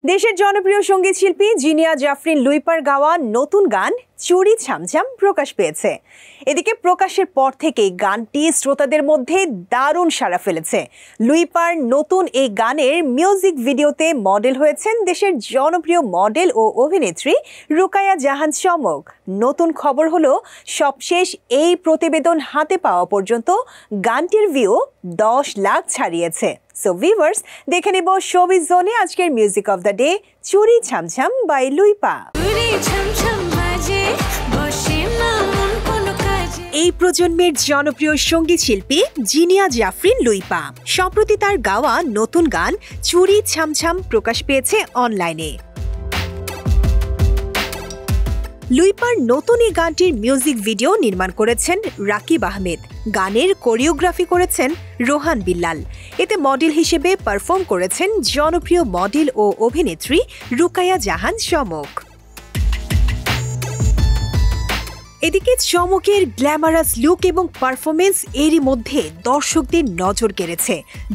দেশের জনপ্রিয় সঙ্গীত শিল্পী জিনিয়া জাফরিন লুইপার গাওয়া নতুন গান চুরি ছামছাম প্রকাশ পেয়েছে। এদিকে প্রকাশের পর থেকেই গানটি শ্রোতাদের মধ্যে দারুণ সাড়া ফেলেছে। লুইপার নতুন এই গানের মিউজিক ভিডিওতে মডেল হয়েছেন দেশের জনপ্রিয় মডেল ও অভিনেত্রী রুকায়া জাহান চমক। নতুন খবর হলো, সবশেষ এই প্রতিবেদন হাতে পাওয়া পর্যন্ত গানটির ভিউ 10 লাখ ছাড়িয়েছে। সো ভিউয়ার্স, দেখে নেব শোবিজ জোনে আজকের মিউজিক অফ দ্য ডে চুরি ছামছাম বাই লুইপা। এই প্রজন্মের জনপ্রিয় সঙ্গীত শিল্পী জিনিয়া জাফরিন লুইপা সম্প্রতি তার গাওয়া নতুন গান চুরি ছামছাম প্রকাশ পেয়েছে অনলাইনে। লুইপার নতুন এই গানটির মিউজিক ভিডিও নির্মাণ করেছেন রাকিব আহমেদ। গানের কোরিওগ্রাফি করেছেন রোহান বিল্লাল। এতে মডেল হিসেবে পারফর্ম করেছেন জনপ্রিয় মডেল ও অভিনেত্রী রুকায়া জাহান চমক। এদিকে চমকের গ্ল্যামারাস লুক এবং পারফরমেন্স এরই মধ্যে দর্শকদের নজর কেড়েছে,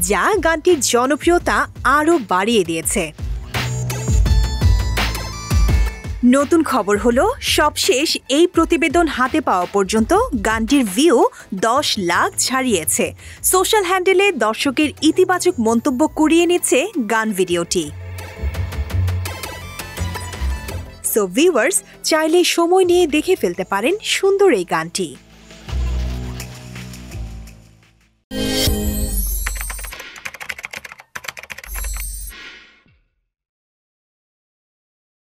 যা গানটির জনপ্রিয়তা আরও বাড়িয়ে দিয়েছে। নতুন খবর হলো, সবশেষ এই প্রতিবেদন হাতে পাওয়া পর্যন্ত গানটির ভিউ 10 লাখ ছাড়িয়েছে। সোশ্যাল হ্যান্ডেলে দর্শকের ইতিবাচক মন্তব্য কুড়িয়ে নিচ্ছে গান ভিডিওটি। সো ভিউয়ার্স, চাইলে সময় নিয়ে দেখে ফেলতে পারেন সুন্দর এই গানটি।